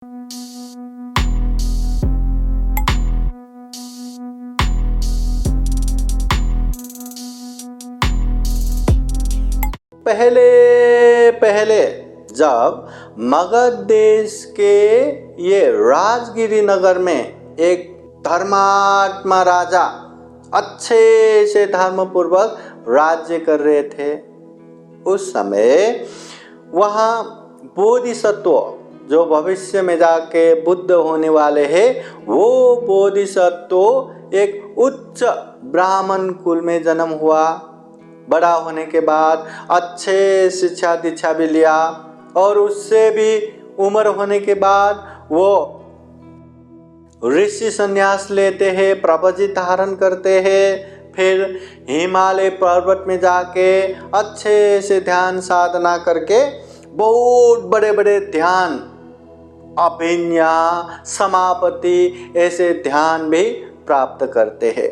पहले पहले जब मगध देश के ये राजगिरी नगर में एक धर्मात्मा राजा अच्छे से धर्म पूर्वक राज्य कर रहे थे, उस समय वहाँ बोधिसत्व जो भविष्य में जाके बुद्ध होने वाले हैं, वो बोधिसत्व एक उच्च ब्राह्मण कुल में जन्म हुआ। बड़ा होने के बाद अच्छे शिक्षा दीक्षा भी लिया और उससे भी उम्र होने के बाद वो ऋषि संन्यास लेते हैं, प्रवचन धारण करते हैं, फिर हिमालय पर्वत में जाके अच्छे से ध्यान साधना करके बहुत बड़े बड़े ध्यान, अभिज्ञा, समापति ऐसे ध्यान भी प्राप्त करते हैं।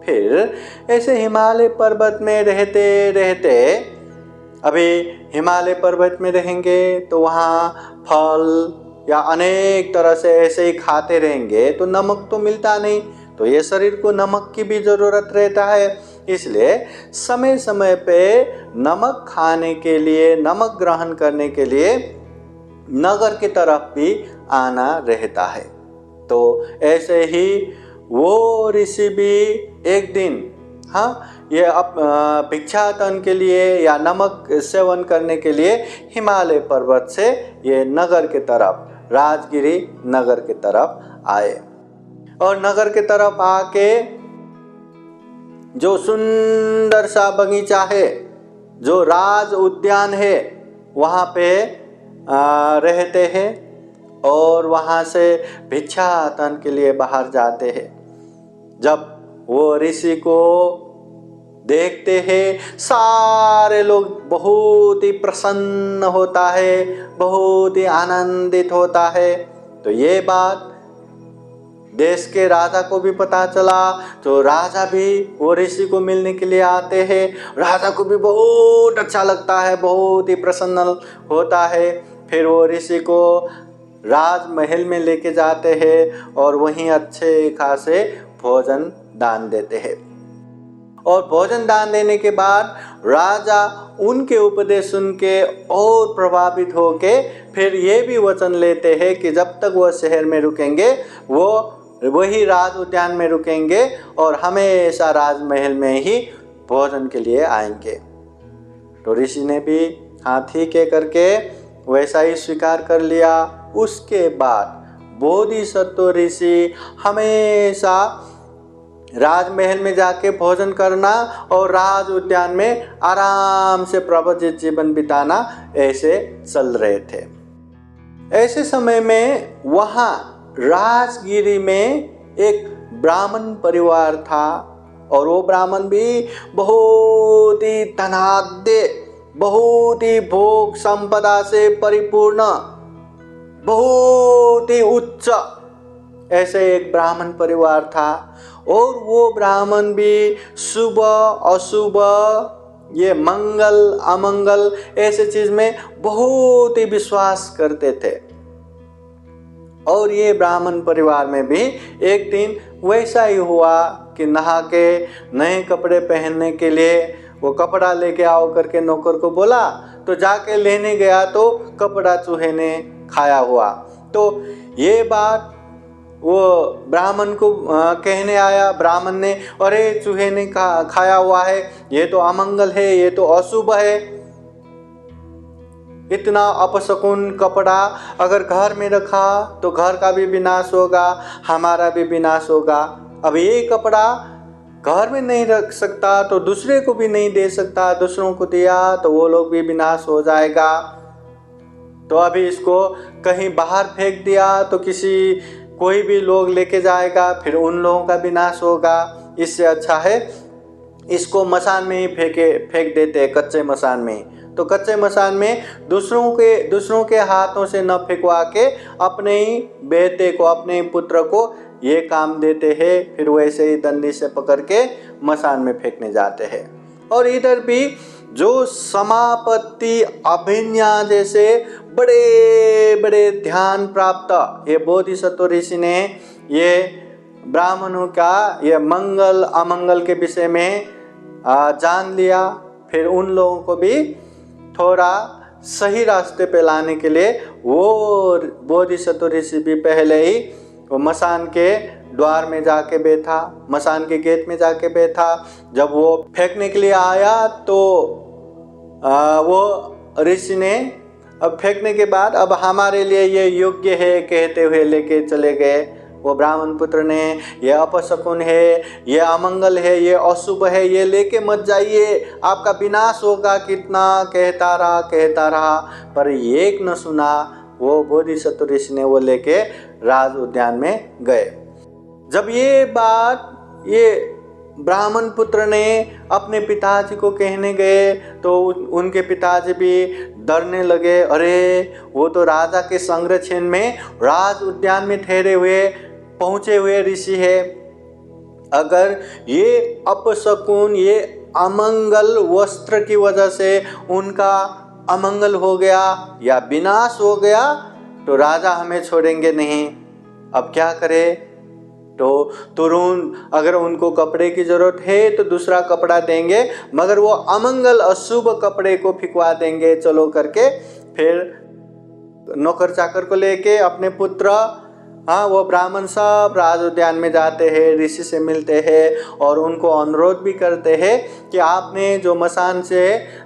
फिर ऐसे हिमालय पर्वत में रहते रहते, अभी हिमालय पर्वत में रहेंगे तो वहाँ फल या अनेक तरह से ऐसे ही खाते रहेंगे तो नमक तो मिलता नहीं, तो ये शरीर को नमक की भी ज़रूरत रहता है। इसलिए समय समय पे नमक खाने के लिए, नमक ग्रहण करने के लिए नगर की तरफ भी आना रहता है। तो ऐसे ही वो ऋषि भी एक दिन ये भिक्षाटन के लिए या नमक सेवन करने के लिए हिमालय पर्वत से ये नगर की तरफ, राजगिरी नगर की तरफ आए। और नगर की तरफ आके जो सुंदर सा बगीचा है, जो राज उद्यान है, वहाँ पे रहते हैं और वहाँ से भिक्षाटन के लिए बाहर जाते हैं। जब वो ऋषि को देखते हैं, सारे लोग बहुत ही प्रसन्न होता है, बहुत ही आनंदित होता है। तो ये बात देश के राजा को भी पता चला, तो राजा भी वो ऋषि को मिलने के लिए आते हैं। राजा को भी बहुत अच्छा लगता है, बहुत ही प्रसन्न होता है। फिर वो ऋषि को राजमहल में लेके जाते हैं और वहीं अच्छे खासे भोजन दान देते हैं। और भोजन दान देने के बाद राजा उनके उपदेश सुन के और प्रभावित होके फिर ये भी वचन लेते हैं कि जब तक वो शहर में रुकेंगे वो वही राज उद्यान में रुकेंगे और हमेशा राजमहल में ही भोजन के लिए आएंगे। तो ऋषि ने भी हाँ ठीक है करके वैसा ही स्वीकार कर लिया। उसके बाद बोधिसत्व ऋषि हमेशा राजमहल में जाके भोजन करना और राज उद्यान में आराम से प्रवचित जीवन बिताना ऐसे चल रहे थे। ऐसे समय में वहाँ राजगिरी में एक ब्राह्मण परिवार था और वो ब्राह्मण भी बहुत ही धनाढ्य, बहुत ही भोग संपदा से परिपूर्ण, बहुत ही उच्च ऐसे एक ब्राह्मण परिवार था। और वो ब्राह्मण भी शुभ अशुभ, ये मंगल अमंगल ऐसे चीज में बहुत ही विश्वास करते थे। और ये ब्राह्मण परिवार में भी एक दिन वैसा ही हुआ कि नहा के नए कपड़े पहनने के लिए वो कपड़ा लेके आओ करके नौकर को बोला, तो जाके लेने गया तो कपड़ा चूहे ने खाया हुआ। तो ये बात वो ब्राह्मण को कहने आया। ब्राह्मण ने, अरे चूहे ने खाया हुआ है, ये तो अमंगल है, ये तो अशुभ है, इतना अपशकुन कपड़ा अगर घर में रखा तो घर का भी विनाश होगा, हमारा भी विनाश होगा। अब ये कपड़ा घर में नहीं रख सकता तो दूसरे को भी नहीं दे सकता, दूसरों को दिया तो वो लोग भी विनाश हो जाएगा। तो अभी इसको कहीं बाहर फेंक दिया तो कोई भी लोग लेके जाएगा, फिर उन लोगों का विनाश होगा। इससे अच्छा है इसको मसान में ही फेंक देते हैं, कच्चे मसान में। तो कच्चे मसान में दूसरों के हाथों से न फेंकवा के अपने ही बेटे को, अपने ही पुत्र को ये काम देते हैं, फिर वैसे ही दंडी से पकड़ के मसान में फेंकने जाते हैं। और इधर भी जो समापत्ति, अभिज्ञा जैसे बड़े बड़े ध्यान प्राप्त ये बोधिसत्व ऋषि ने ये ब्राह्मणों का ये मंगल अमंगल के विषय में जान लिया। फिर उन लोगों को भी थोड़ा सही रास्ते पे लाने के लिए वो बोधिसत्व ऋषि भी पहले ही वो मसान के द्वार में जाके बैठा, मसान के गेट में जाके बैठा। जब वो फेंकने के लिए आया तो वो ऋषि ने अब फेंकने के बाद अब हमारे लिए ये योग्य है कहते हुए लेके चले गए। वो ब्राह्मण पुत्र ने ये अपशकुन है, ये अमंगल है, ये अशुभ है, ये लेके मत जाइए, आपका विनाश होगा, कितना कहता रहा पर एक न सुना। वो बोधिसत्व ऋषि ने वो लेके राज उद्यान में गए। जब ये बात ये ब्राह्मण पुत्र ने अपने पिताजी को कहने गए तो उनके पिताजी भी डरने लगे। अरे वो तो राजा के संरक्षण में राज उद्यान में ठहरे हुए पहुंचे हुए ऋषि है, अगर ये अपशकुन, ये अमंगल वस्त्र की वजह से उनका अमंगल हो गया या विनाश हो गया तो राजा हमें छोड़ेंगे नहीं। अब क्या करे? तो तुरंत अगर उनको कपड़े की जरूरत है तो दूसरा कपड़ा देंगे, मगर वो अमंगल अशुभ कपड़े को फिकवा देंगे चलो करके। फिर नौकर चाकर को लेके अपने पुत्र वो ब्राह्मण सब राज उद्यान में जाते हैं, ऋषि से मिलते हैं और उनको अनुरोध भी करते हैं कि आपने जो मसान से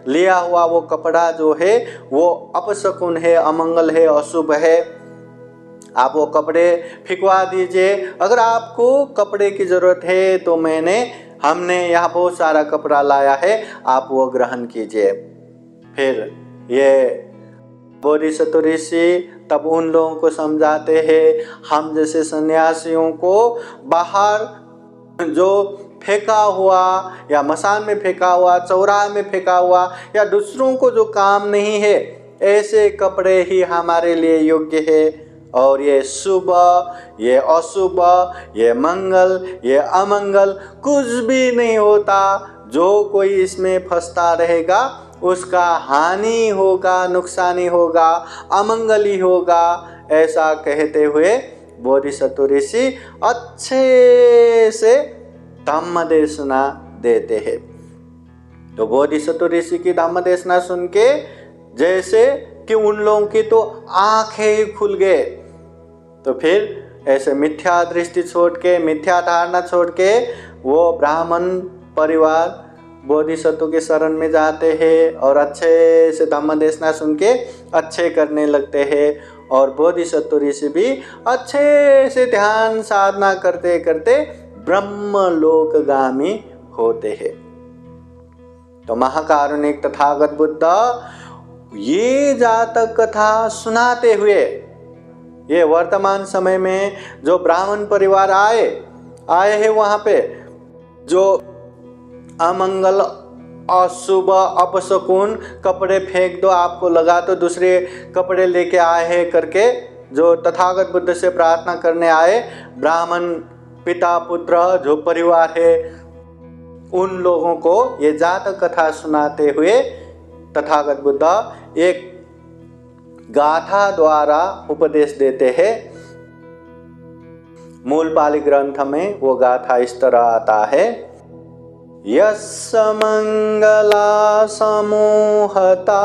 लिया हुआ वो कपड़ा जो है वो अपशकुन है, अमंगल है, अशुभ है, आप वो कपड़े फिकवा दीजिए। अगर आपको कपड़े की ज़रूरत है तो हमने यहाँ बहुत सारा कपड़ा लाया है, आप वो ग्रहण कीजिए। फिर ये बोधिसत्व ऋषि तब उन लोगों को समझाते हैं, हम जैसे सन्यासियों को बाहर जो फेंका हुआ या मसान में फेंका हुआ, चौराहे में फेंका हुआ या दूसरों को जो काम नहीं है, ऐसे कपड़े ही हमारे लिए योग्य है। और ये शुभ, ये अशुभ, ये मंगल, ये अमंगल कुछ भी नहीं होता। जो कोई इसमें फंसता रहेगा उसका हानि होगा, नुकसानी होगा, अमंगल ही होगा, ऐसा कहते हुए बोधिसत्व ऋषि अच्छे से धम्म देशना देते हैं। तो बोधिसत्व ऋषि की धम्म देशना सुन के जैसे कि उन लोगों की तो आंखें ही खुल गए। तो फिर ऐसे मिथ्या दृष्टि छोड़ के, मिथ्या धारणा छोड़ के वो ब्राह्मण परिवार बोधिसत्व के शरण में जाते हैं और अच्छे से धम्म देशना सुन के अच्छे करने लगते हैं। और बोधिसत्व ऋषि भी अच्छे से ध्यान साधना करते करते ब्रह्मलोकगामी होते हैं। तो महाकारुणिक तथागत बुद्ध ये जातक कथा सुनाते हुए ये वर्तमान समय में जो ब्राह्मण परिवार आए हैं वहाँ पे जो अमंगल, अशुभ, अपशकुन कपड़े फेंक दो, आपको लगा तो दूसरे कपड़े लेके आए हैं करके जो तथागत बुद्ध से प्रार्थना करने आए ब्राह्मण पिता पुत्र जो परिवार है, उन लोगों को ये जातक कथा सुनाते हुए तथागत बुद्ध एक गाथा द्वारा उपदेश देते हैं। मूल पाली ग्रंथ में वो गाथा इस तरह आता है, यस्य मंगला समूहता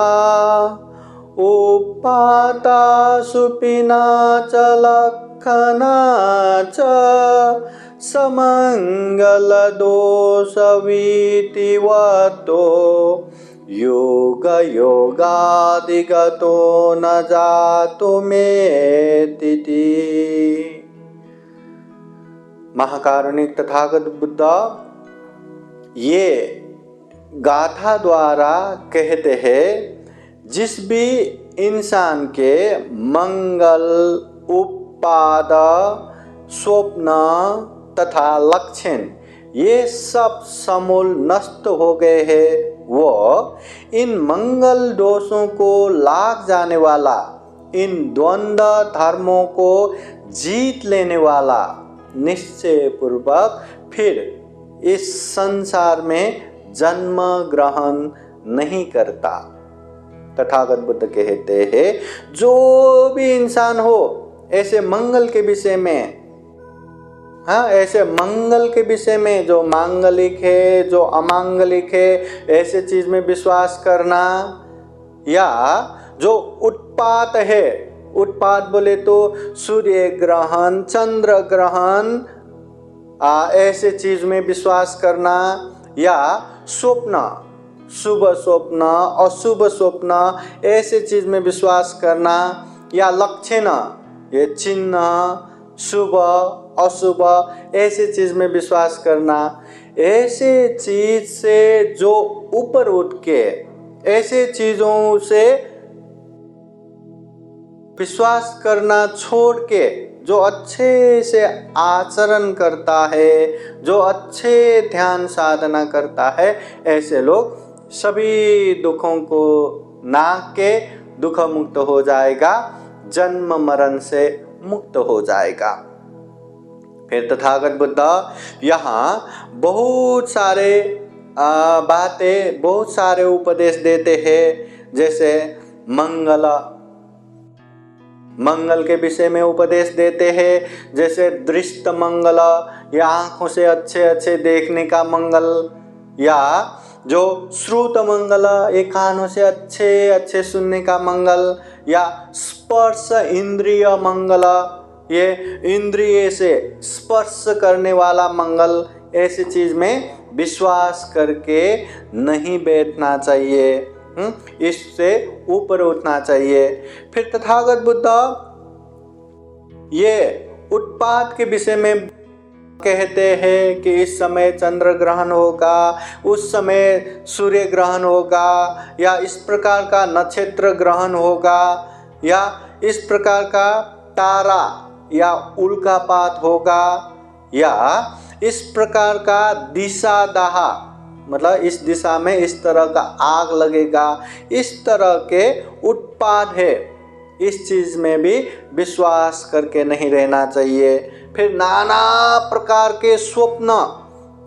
उपाता सुपिना च लक्षणा च समंगल दोष वीतिवतो योग योगादिगतो न जातु मेतिति। महाकारुणिक तथागत बुद्ध ये गाथा द्वारा कहते हैं जिस भी इंसान के मंगल, उपाद, स्वप्न तथा लक्षण ये सब समूल नष्ट हो गए हैं, वो इन मंगल दोषों को लाग जाने वाला, इन द्वंद्व धर्मों को जीत लेने वाला निश्चय पूर्वक फिर इस संसार में जन्म ग्रहण नहीं करता। तथागत बुद्ध कहते हैं जो भी इंसान हो ऐसे मंगल के विषय में, हाँ, ऐसे मंगल के विषय में जो मांगलिक है जो अमांगलिक है ऐसे चीज में विश्वास करना, या जो उत्पात है, उत्पात बोले तो सूर्य ग्रहण चंद्र ग्रहण ऐसे चीज में विश्वास करना, या स्वप्न, शुभ स्वप्न अशुभ स्वप्न ऐसे चीज में विश्वास करना, या लक्षण, ये चिन्ह शुभ अशुभ ऐसे चीज में विश्वास करना, ऐसे चीज से जो ऊपर उठ के ऐसे चीजों से विश्वास करना छोड़ के जो अच्छे से आचरण करता है, जो अच्छे ध्यान साधना करता है, ऐसे लोग सभी दुखों को नाग के दुख मुक्त हो जाएगा, जन्म मरण से मुक्त हो जाएगा। फिर तथागत बुद्ध यहाँ बहुत सारे बातें, बहुत सारे उपदेश देते हैं, जैसे मंगल के विषय में उपदेश देते हैं, जैसे दृष्ट मंगल या आंखों से अच्छे अच्छे देखने का मंगल, या जो श्रुत मंगल ये कानों से अच्छे अच्छे सुनने का मंगल, या स्पर्श इंद्रिय मंगल ये इंद्रिय से स्पर्श करने वाला मंगल, ऐसी चीज में विश्वास करके नहीं बैठना चाहिए, इससे ऊपर उठना चाहिए। फिर तथागत बुद्ध ये उत्पात के विषय में कहते हैं कि इस समय चंद्र ग्रहण होगा, उस समय सूर्य ग्रहण होगा, या इस प्रकार का नक्षत्र ग्रहण होगा, या इस प्रकार का तारा या उल्कापात होगा, या इस प्रकार का दिशा दाह, मतलब इस दिशा में इस तरह का आग लगेगा, इस तरह के उत्पात है, इस चीज में भी विश्वास करके नहीं रहना चाहिए। फिर नाना प्रकार के स्वप्न,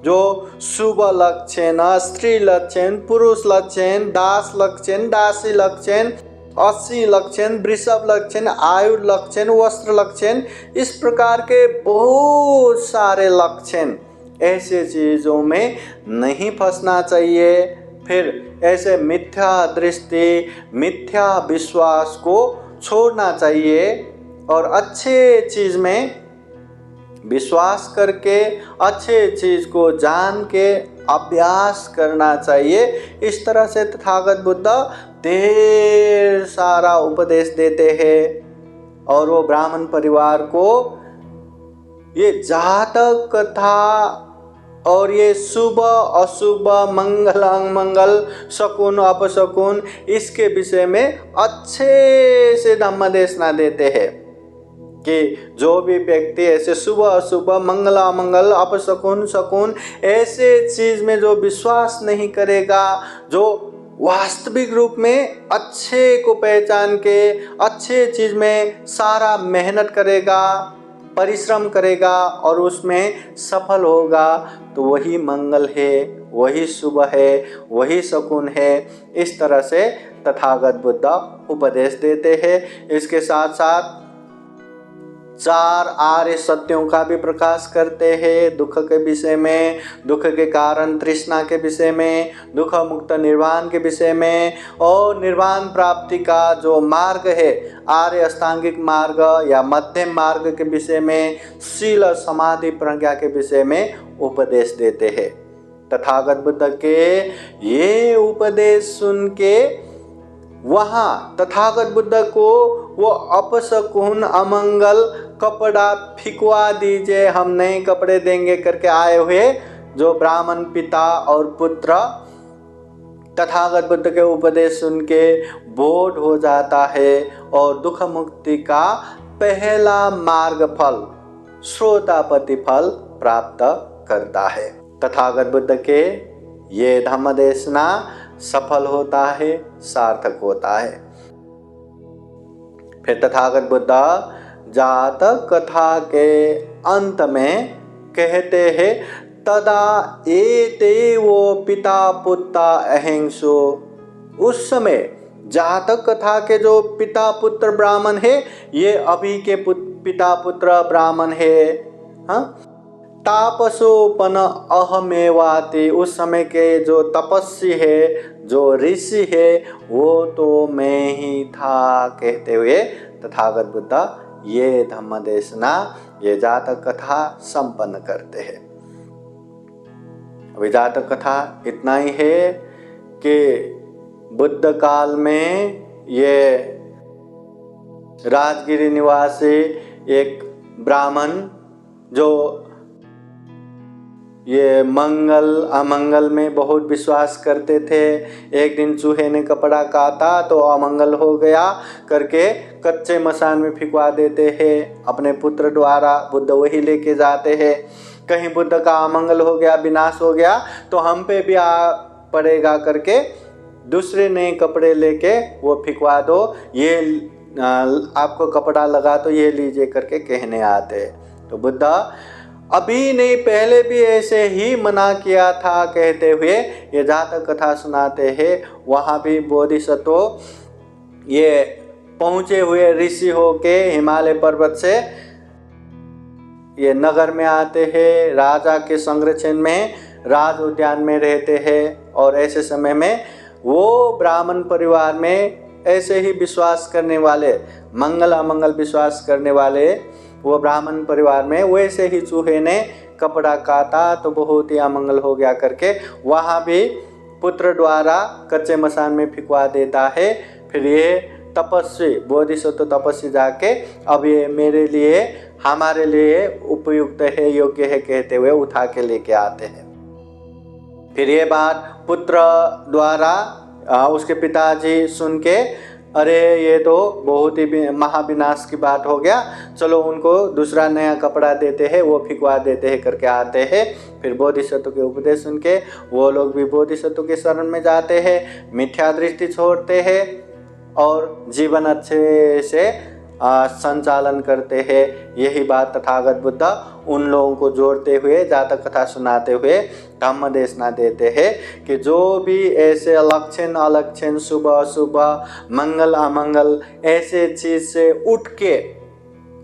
जो शुभ लक्षण, स्त्री लक्षण, पुरुष लक्षण, दास लक्षण, दासी लक्षण, असी लक्षण, वृषभ लक्षण, आयुर लक्षण, वस्त्र लक्षण, इस प्रकार के बहुत सारे लक्षण, ऐसे चीजों में नहीं फंसना चाहिए। फिर ऐसे मिथ्या दृष्टि, मिथ्या विश्वास को छोड़ना चाहिए और अच्छे चीज में विश्वास करके अच्छे चीज को जान के अभ्यास करना चाहिए। इस तरह से तथागत बुद्ध ढेर सारा उपदेश देते हैं और वो ब्राह्मण परिवार को ये जातक कथा और ये शुभ अशुभ, मंगल अमंगल, शकुन अपशकुन, इसके विषय में अच्छे से धम्मदेशना देते हैं कि जो भी व्यक्ति ऐसे शुभ अशुभ, मंगल अमंगल, अपशकुन शकुन ऐसे चीज में जो विश्वास नहीं करेगा, जो वास्तविक रूप में अच्छे को पहचान के अच्छे चीज में सारा मेहनत करेगा, परिश्रम करेगा और उसमें सफल होगा, तो वही मंगल है, वही शुभ है, वही शकुन है। इस तरह से तथागत बुद्ध उपदेश देते हैं। इसके साथ साथ चार आर्य सत्यों का भी प्रकाश करते हैं, दुख के विषय में, दुख के कारण तृष्णा के विषय में, दुख मुक्त निर्वाण के विषय में, और निर्वाण प्राप्ति का जो मार्ग है आर्य अष्टांगिक मार्ग या मध्यम मार्ग के विषय में, शील समाधि प्रज्ञा के विषय में उपदेश देते हैं। तथागत बुद्ध के ये उपदेश सुन के वहाँ तथागत बुद्ध को वो अपशकुन अमंगल कपड़ा फिकवा दीजिए, हम नए कपड़े देंगे करके आए हुए जो ब्राह्मण पिता और पुत्र तथागत बुद्ध के उपदेश सुन के बोध हो जाता है और दुख मुक्ति का पहला मार्ग फल श्रोतापति फल प्राप्त करता है। तथागत बुद्ध के ये धम्म देशना सफल होता है, सार्थक होता है। फिर तथागत बुद्ध जातक कथा के अंत में कहते हैं, तदा एते वो पिता पुत्र अहिंसो उस समय जातक कथा के जो पिता पुत्र ब्राह्मण है ये अभी के पिता पुत्र ब्राह्मण है। हाँ, तापसोपन अहमेवाति, उस समय के जो तपस्वी है, जो ऋषि है, वो तो मैं ही था कहते हुए तथागत बुद्ध ये धम्म देशना, ये जातक कथा संपन्न करते हैं। अभी जातक कथा इतना ही है कि बुद्ध काल में ये राजगिरी निवासी एक ब्राह्मण जो ये मंगल अमंगल में बहुत विश्वास करते थे, एक दिन चूहे ने कपड़ा काटा तो अमंगल हो गया करके कच्चे मसान में फिकवा देते हैं। अपने पुत्र द्वारा बुद्ध वही लेके जाते हैं। कहीं बुद्ध का अमंगल हो गया, विनाश हो गया तो हम पे भी आ पड़ेगा करके दूसरे नए कपड़े लेके वो फिकवा दो, ये आपको कपड़ा लगा तो ये लीजिए करके कहने आते। तो बुद्ध अभी नहीं पहले भी ऐसे ही मना किया था कहते हुए ये जातक कथा सुनाते हैं। वहाँ भी बोधिसत्व ये पहुँचे हुए ऋषि होके हिमालय पर्वत से ये नगर में आते हैं, राजा के संरक्षण में राज उद्यान में रहते हैं। और ऐसे समय में वो ब्राह्मण परिवार में ऐसे ही विश्वास करने वाले, मंगल अमंगल विश्वास करने वाले वो ब्राह्मण परिवार में वैसे ही चूहे ने कपड़ा काटा तो बहुत ही अमंगल हो गया करके वहाँ भी पुत्र द्वारा कच्चे मसान में फिकवा देता है। फिर ये तपस्वी बोधिसत्व तपस्वी जाके अब ये मेरे लिए हमारे लिए उपयुक्त है, योग्य है कहते हुए उठा के लेके आते हैं। फिर ये बात पुत्र द्वारा उसके पिताजी सुन के अरे ये तो बहुत ही महाविनाश की बात हो गया, चलो उनको दूसरा नया कपड़ा देते हैं, वो फिकवा देते हैं करके आते हैं। फिर बोधिसत्व के उपदेश सुन के वो लोग भी बोधिसत्व के शरण में जाते हैं, मिथ्या दृष्टि छोड़ते हैं और जीवन अच्छे से संचालन करते हैं। यही बात तथागत बुद्ध उन लोगों को जोड़ते हुए जातक कथा सुनाते हुए धम्म देशना देते हैं कि जो भी ऐसे लक्षण अलक्षण शुभ अशुभ मंगल अमंगल ऐसे चीज से उठ के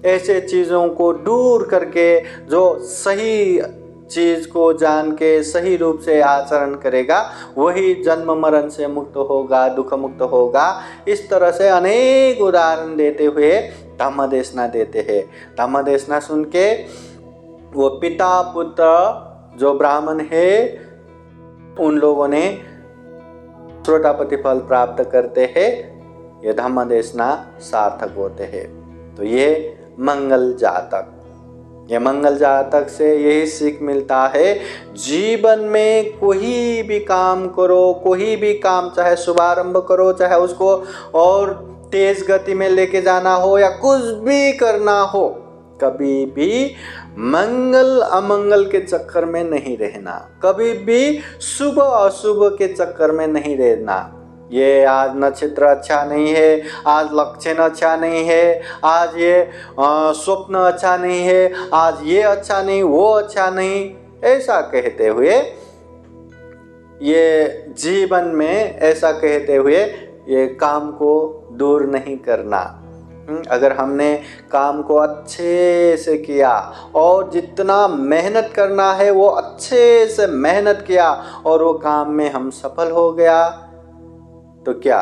ऐसे चीज़ों को दूर करके जो सही चीज़ को जान के सही रूप से आचरण करेगा वही जन्म मरण से मुक्त होगा, दुख मुक्त होगा। इस तरह से अनेक उदाहरण देते हुए धम्म देशना देते हैं। धम्म देशना सुन के वो पिता पुत्र जो ब्राह्मण है उन लोगों ने श्रोतापति फल प्राप्त करते हैं। ये धम्म देशना सार्थक होते हैं। तो ये मंगल जातक, ये मंगल जातक से यही सीख मिलता है, जीवन में कोई भी काम करो, कोई भी काम चाहे शुभारंभ करो, चाहे उसको और तेज गति में लेके जाना हो या कुछ भी करना हो, कभी भी मंगल अमंगल के चक्कर में नहीं रहना, कभी भी शुभ अशुभ के चक्कर में नहीं रहना। ये आज नक्षत्र अच्छा नहीं है, आज लक्षण अच्छा नहीं है, आज ये स्वप्न अच्छा नहीं है, आज ये अच्छा नहीं वो अच्छा नहीं, ऐसा कहते हुए ये जीवन में ऐसा कहते हुए ये काम को दूर नहीं करना। अगर हमने काम को अच्छे से किया और जितना मेहनत करना है वो अच्छे से मेहनत किया और वो काम में हम सफल हो गया तो क्या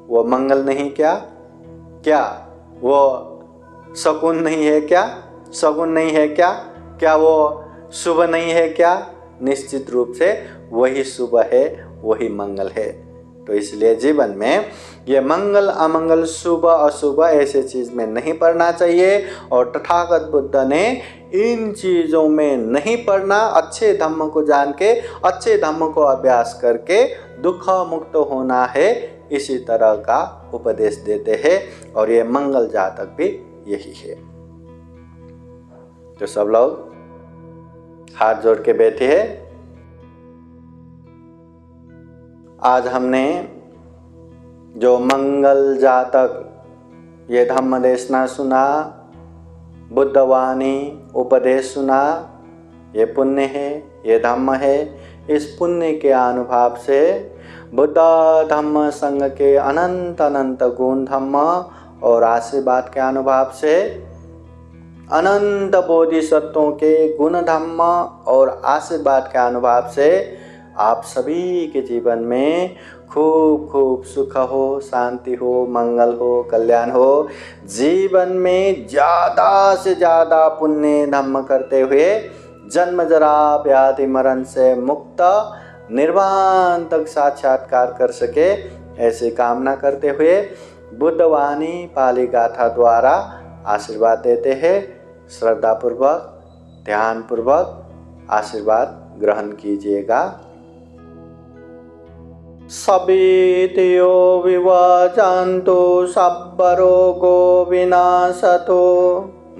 वो मंगल नहीं? क्या वो शकुन नहीं है? शगुन नहीं है? क्या वो शुभ नहीं है? निश्चित रूप से वही शुभ है, वही मंगल है। तो इसलिए जीवन में ये मंगल अमंगल शुभ अशुभ ऐसे चीज में नहीं पड़ना चाहिए और तथागत बुद्ध ने इन चीज़ों में नहीं पड़ना, अच्छे धम्म को जान के अच्छे धम्म को अभ्यास करके दुख मुक्त होना है, इसी तरह का उपदेश देते हैं। और ये मंगल जातक भी यही है। तो सब लोग हाथ जोड़ के बैठे हैं। आज हमने जो मंगल जातक ये धम्म देशना सुना, बुद्धवाणी उपदेश सुना, ये पुण्य है, ये धम्म है। इस पुण्य के अनुभव से बुद्ध धम्म संघ के अनंत अनंत गुण धम्म और आशीर्वाद के अनुभव से अनंत बोधिसत्वों के गुण धम्म और आशीर्वाद के अनुभव से आप सभी के जीवन में खूब खूब सुख हो, शांति हो, मंगल हो, कल्याण हो। जीवन में ज़्यादा से ज़्यादा पुण्य धम्म करते हुए जन्म जरा व्याधि मरण से मुक्त निर्वाण तक साक्षात्कार कर सके, ऐसी कामना करते हुए बुद्धवाणी पाली गाथा द्वारा आशीर्वाद देते हैं। श्रद्धापूर्वक ध्यानपूर्वक आशीर्वाद ग्रहण कीजिएगा। सवितयो विवजन्तु सब्बरोगो विनाशतो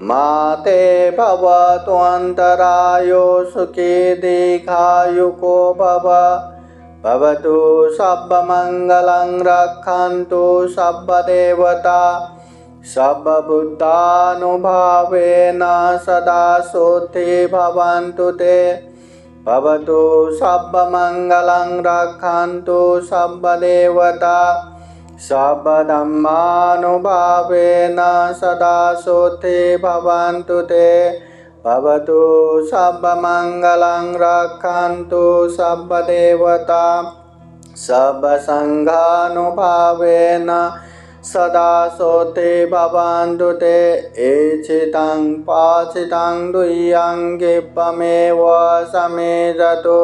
माते भवतु अन्तरायो सुखी दीर्घायुको भवतु सर्वमङ्गलं रक्षन्तु सर्वदेवता सर्वबुद्धानुभावेन सदा शुद्धि भवन्तु ते भवतु सर्वमङ्गलं रक्षन्तु सर्वदेवता सर्वधर्मानुभावेन सदा शुद्धि भवन्तु ते भवतु सर्वमङ्गलं रक्षन्तु सर्वदेवता सर्वसङ्घानुभावेन सदा शुद्धि भवन्तु ते इच्छितं पाचितं द्वियङ्गिपमेव समेजतु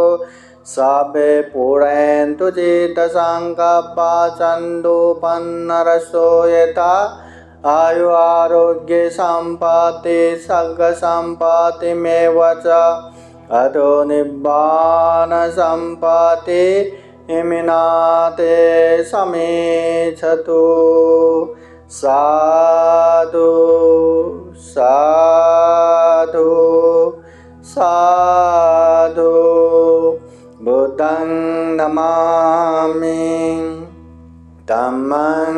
सबे पूरयन्तु चित्तसङ्कल्पा चन्दोपन्नरसो यथा आयु आरोग्य सम्पत्ति सर्गसम्पत्तिमेव च अतो निब्बान सम्पत्ति इमिनाते समेच्छतु। साधु साधु साधु। बुद्धं नमामि, धम्मं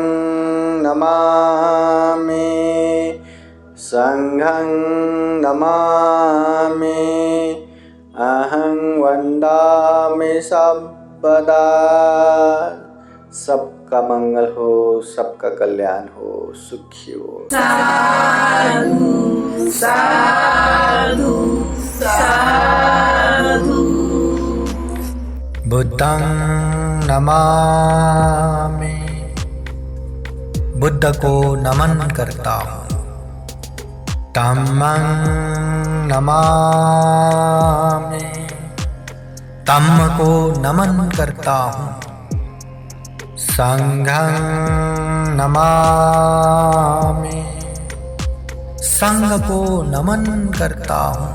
नमामि, संघं नमामि, अहं वन्दामि सर्वदा। सबका मंगल हो, सबका कल्याण हो, सुखी हो। साधु साधु साधु। बुद्धं नमामि, बुद्ध को नमन करता हूँ। धम्मं नमामि, धम्म को नमन करता हूँ। संघं नमामि, संघ को नमन करता हूँ।